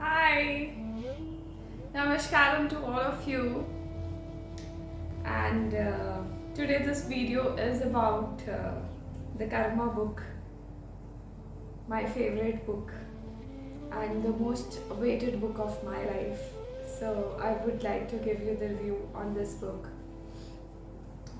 Hi, Namaskaram to all of you. And today, this video is about the Karma book, my favorite book, and the most awaited book of my life. So, I would like to give you the review on this book.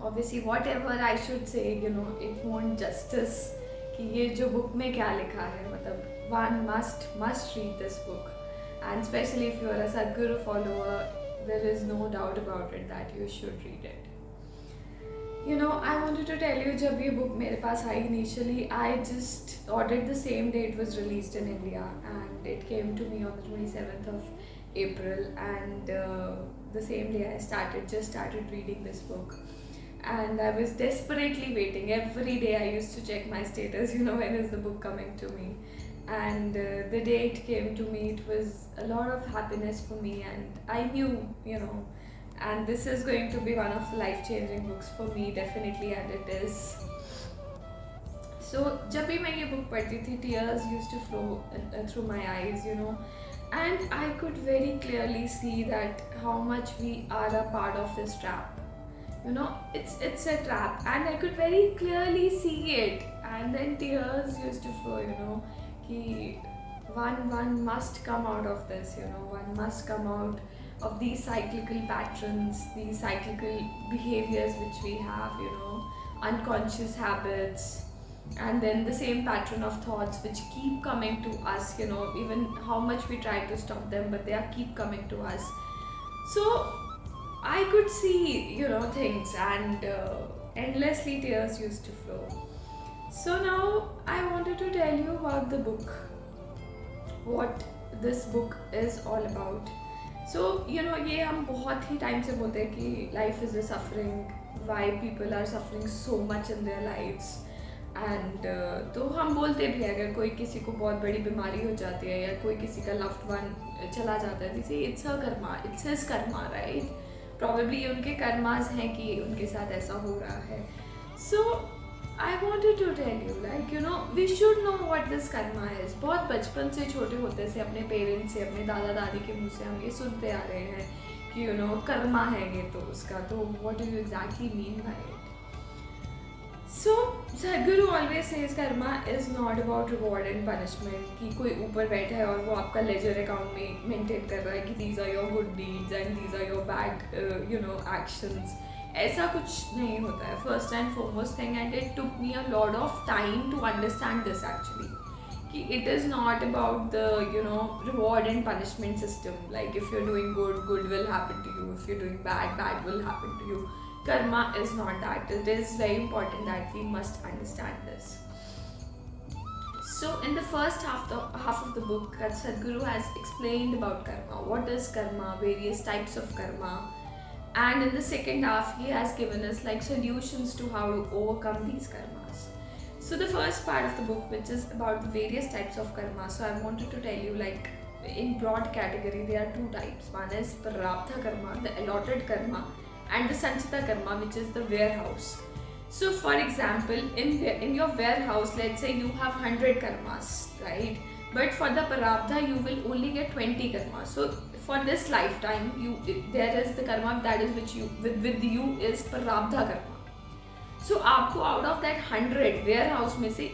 Obviously, whatever I should say, it won't justice कि ये जो book में क्या लिखा है मतलब one must read this book, and especially if you are a Sadhguru follower, there is no doubt about it that you should read it. I wanted to tell you जब ये book मेरे पास आई initially, I just ordered the same day it was released in India, and it came to me on the 27th of April, and the same day I started reading this book, and I was desperately waiting. Every day I used to check my status, when is the book coming to me. And the day it came to me, it was a lot of happiness for me, and I knew, and this is going to be one of the life changing books for me, definitely, and it is. So, जब भी मैं ये book पढ़ती थी, tears used to flow through my eyes, and I could very clearly see that how much we are a part of this trap. It's a trap, and I could very clearly see it, and then tears used to flow. Ki one must come out of this. One must come out of these cyclical patterns, these cyclical behaviors which we have, unconscious habits, and then the same pattern of thoughts which keep coming to us, even how much we try to stop them, but they are keep coming to us. So I could see, things, and endlessly tears used to flow. So now I wanted to tell you about the book, what this book is all about. So, ये हम बहुत ही time से बोलते हैं कि life is a suffering, why people are suffering so much in their lives. And तो हम बोलते भी हैं अगर कोई किसी को बहुत बड़ी बीमारी हो जाती है या कोई किसी का loved one चला जाता है, जैसे it's her karma, it's his karma, right? Probably उनके कर्मास हैं कि उनके साथ ऐसा हो रहा है. So I wanted to tell you, we should know what this karma is. बहुत बचपन से छोटे होते से अपने पेरेंट्स से, अपने दादा दादी के मुँह से हम ये सुनते आ रहे हैं कि कर्मा है ये तो उसका, तो what do you exactly mean by it? So Sadhguru always says karma is not about reward and punishment, कि कोई ऊपर बैठा है और वो आपका ledger account में maintain कर रहा है कि these are your good deeds and these are your bad actions. ऐसा कुछ नहीं होता है. First and foremost thing, and it took me a lot of time to understand this actually, कि it is not about the reward and punishment system. Like if you are doing good will happen to you, if you are doing bad will happen to you. Karma is not that. It is very important that we must understand this. So in the first half of the book, Sadhguru has explained about karma. What is karma? Various types of karma. And in the second half, he has given us like solutions to how to overcome these karmas. So the first part of the book, which is about the various types of karma, so I wanted to tell you, like, in broad category there are two types. One is prarabdha karma, the allotted karma, and the sanchita karma, which is the warehouse. So for example, in your warehouse, let's say you have 100 karmas, right? But for the prarabdha, you will only get 20 karmas. So for this lifetime, there is the karma that is which you with you is prarabdha karma. So आपको out of that 100 warehouse में से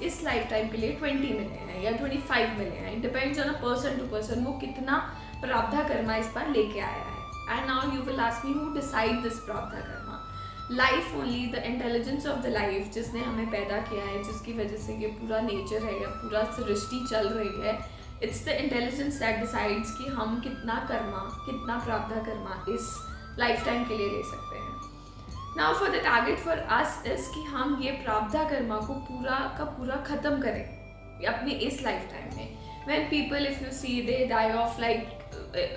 इस lifetime के लिए 20 मिले हैं या 25 मिले हैं. It depends on a person to person, वो कितना prarabdha karma इस बार लेके आया है. And now you will ask me, who decide this prarabdha karma? Life only, the intelligence of the life, जिसने हमें पैदा किया है, जिसकी वजह से ये पूरा nature है या पूरा सृष्टि चल रही है, it's the intelligence that decides कि हम कितना कर्मा, कितना प्रारब्ध कर्मा इस lifetime के लिए ले सकते हैं. Now for the target for us is कि हम ये प्रारब्ध कर्मा को पूरा का पूरा ख़त्म करें अपने इस lifetime में. When people, if you see, they die of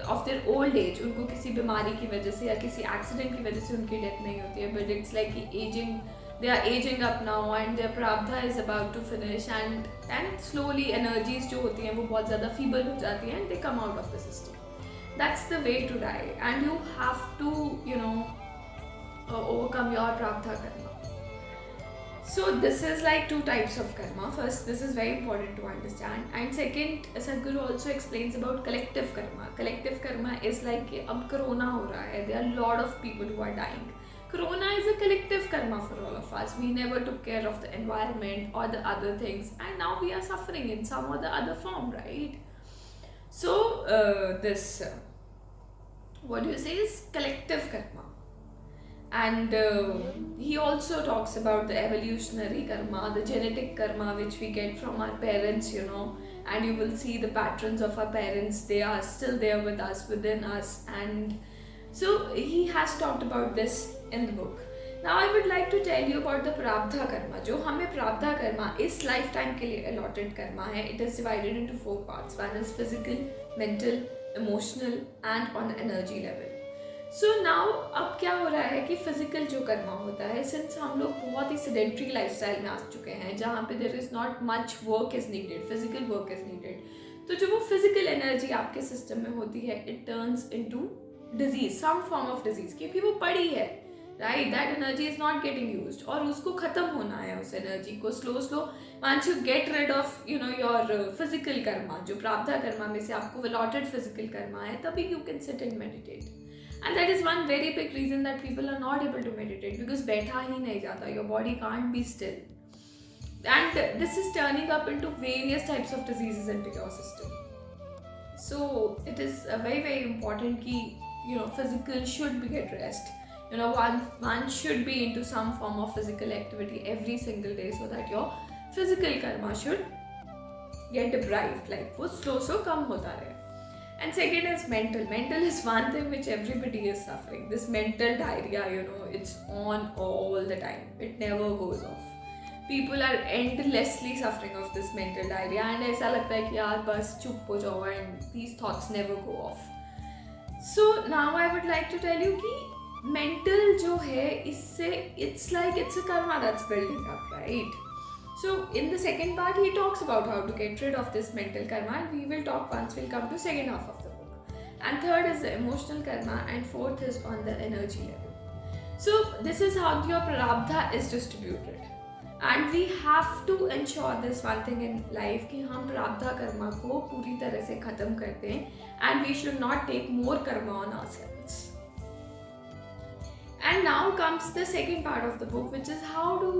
of their old age, उनको किसी बीमारी की वजह से या किसी एक्सीडेंट की वजह से उनकी डेथ नहीं होती है, but it's like they are aging up now and their prarabdha is about to finish, and slowly energies जो होती हैं वो बहुत ज़्यादा feeble हो जाती हैं and they come out of the system. That's the way to die, and you have to overcome your prarabdha karma. So this is like two types of karma. First, this is very important to understand, and second, Sadhguru also explains about collective karma. Collective karma is like कि अब corona हो रहा है. There are a lot of people who are dying. Corona is a collective karma for all of us. We never took care of the environment or the other things, and now we are suffering in some or the other form, right? So this what do you say is collective karma. And he also talks about the evolutionary karma, the genetic karma which we get from our parents, and you will see the patterns of our parents, they are still there with us, within us. And so he has talked about this in the book. Now I would like to tell you about the prabdha karma. जो हमें prabdha karma इस lifetime के लिए allotted karma है. It is divided into 4 parts. One is physical, mental, emotional and on energy level. So now अब क्या हो रहा है कि फिजिकल जो कर्मा होता है, सिंस हम लोग बहुत ही सेडेंट्री लाइफस्टाइल में आ चुके हैं जहाँ पे there is not much work is needed, physical work is needed, तो जो वो फिजिकल एनर्जी आपके सिस्टम में होती है it turns into disease, some form of disease, क्योंकि वो पड़ी है, right, that energy is not getting used और उसको खत्म होना है, उस एनर्जी को slow once you get rid of your physical karma, जो प्रारब्ध कर्मा में से आपको अलॉटेड फिजिकल कर्मा है, तभी you can sit and meditate. And that is one very big reason that people are not able to meditate, because बैठा ही नहीं जाता, your body can't be still. And this is turning up into various types of diseases into your system. So it is very very important कि physical should be get rest. One should be into some form of physical activity every single day so that your physical karma should get deprived, like वो slow कम होता रहे. And second is mental. Mental is one thing which everybody is suffering. This mental diarrhea, it's on all the time. It never goes off. People are endlessly suffering of this mental diarrhea and ऐसा लगता है कि यार बस चुप हो जाओ and these thoughts never go off. So now I would like to tell you कि mental जो है इससे it's like it's a karma that's building up, right? So in the second part he talks about how to get rid of this mental karma, and we will talk once we'll come to second half of the book. And third is the emotional karma, and fourth is on the energy level. So this is how your prarabdha is distributed, and we have to ensure this one thing in life कि हम prarabdha karma को पूरी तरह से खत्म कर दें, and we should not take more karma on ourselves. And now comes the second part of the book, which is how to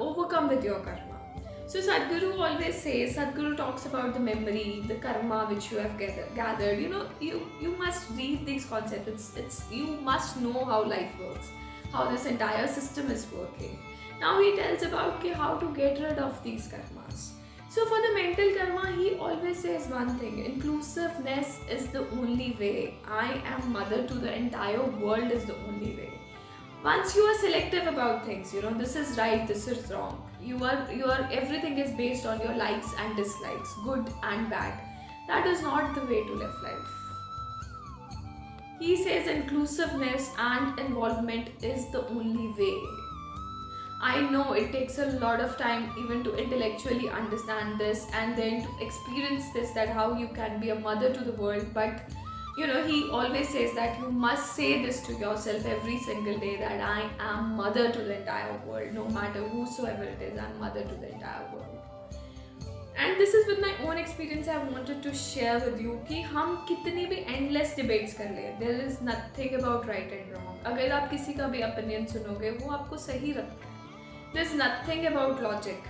overcome with your karma. So Sadhguru always says, Sadhguru talks about the memory, the karma which you have gathered. You must read these concepts. It's you must know how life works, how this entire system is working. Now he tells about how to get rid of these karmas. So for the mental karma, he always says one thing: inclusiveness is the only way. I am mother to the entire world is the only way. Once you are selective about things, this is right, this is wrong. You are everything is based on your likes and dislikes, good and bad. That is not the way to live life. He says inclusiveness and involvement is the only way. I know it takes a lot of time even to intellectually understand this and then to experience this, that how you can be a mother to the world, but he always says that you must say this to yourself every single day, that I am mother to the entire world, no matter whosoever it is, I'm mother to the entire world. And this is with my own experience I wanted to share with you कि हम कितनी भी endless debates कर ले, there is nothing about right and wrong. अगर आप किसी का भी opinion सुनोगे वो आपको सही रखता है. There's nothing about logic.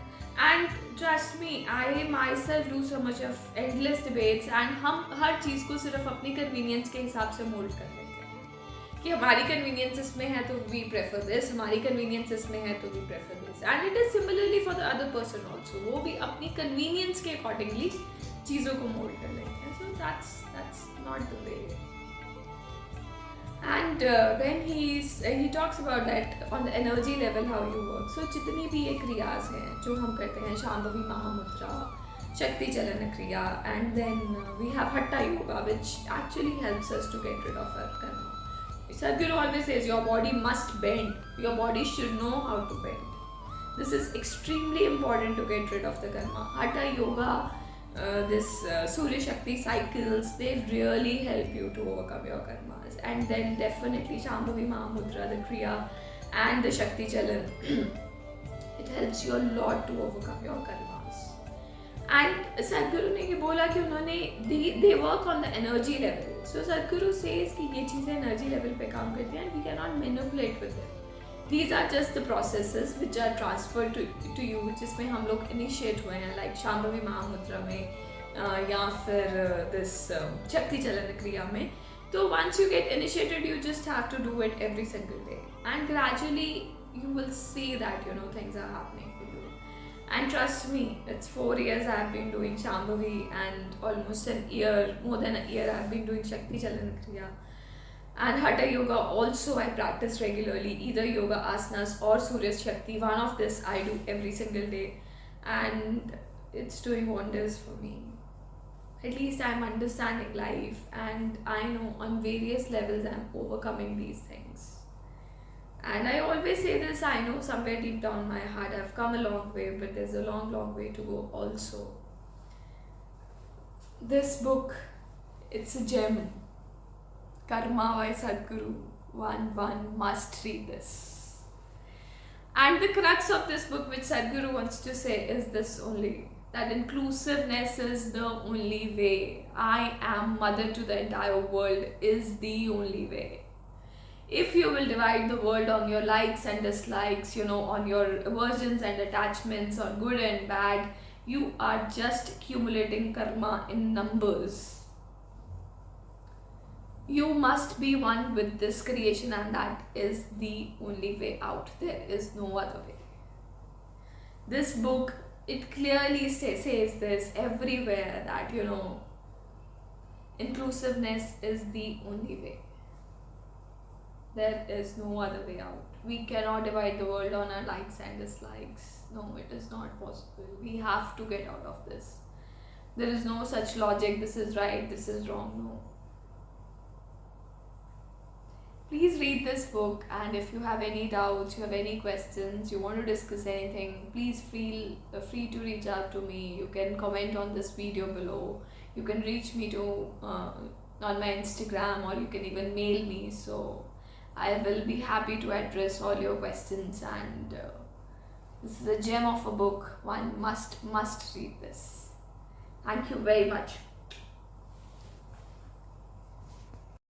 And trust me, I myself do so much of endless debates and हम हर चीज़ को सिर्फ अपनी convenience के हिसाब से mold कर लेते हैं कि हमारी convenience इसमें है तो we prefer this, हमारी convenience इसमें है तो we prefer this. And it is similarly for the other person also. वो भी अपनी convenience के accordingly चीज़ों को mold कर लेते हैं. So that's not the way. And then he talks about that on the energy level how you work. So जितनी भी ये क्रियाज हैं जो हम करते हैं, शांभवी महामुद्रा, शक्ति चलन क्रिया, and then we have hatha yoga which actually helps us to get rid of our karma. Sadhguru always says your body must bend, your body should know how to bend. This is extremely important to get rid of the karma. Hatha yoga, Surya Shakti cycles, they really help you to overcome your karmas. And then definitely Shambhavi Mahamudra, the Kriya and the Shakti Chalan. helps you a lot to overcome your karmas. And Sadhguru ने ये बोला कि उन्होंने they work on the energy level. So Sadhguru says कि ये चीज़ें energy level पे काम करती हैं and we cannot manipulate with them. These are just the processes which are transferred to you, जिसमें हम लोग initiate हुए हैं, like शांभवी महामुद्रा में या फिर this शक्ति चलन क्रिया में. So once you get initiated, you just have to do it every single day, and gradually you will see that things are happening for you. And trust me, it's 4 years I've been doing Shambhavi, and almost more than a year I've been doing Shakti Chalan Kriya. And Hatha Yoga also I practice regularly, either Yoga Asanas or Surya Shakti. One of this I do every single day, and it's doing wonders for me. At least I'm understanding life, and I know on various levels I'm overcoming these things. And I always say this, I know somewhere deep down my heart I've come a long way, but there's a long, long way to go also. This book, it's a gem. Karma by Sadhguru. One must read this. And the crux of this book, which Sadhguru wants to say, is this only. That inclusiveness is the only way. I am mother to the entire world is the only way. If you will divide the world on your likes and dislikes, on your aversions and attachments, on good and bad, you are just accumulating karma in numbers. You must be one with this creation, and that is the only way out. There is no other way. This book, it clearly says this everywhere, that inclusiveness is the only way. There is no other way out. We cannot divide the world on our likes and dislikes. No, it is not possible. We have to get out of this. There is no such logic, this is right, this is wrong. No. Please read this book, and if you have any doubts, you have any questions, you want to discuss anything, please feel free to reach out to me. You can comment on this video below. You can reach me on my Instagram, or you can even mail me. So I will be happy to address all your questions, and this is a gem of a book. One must read this. Thank you very much.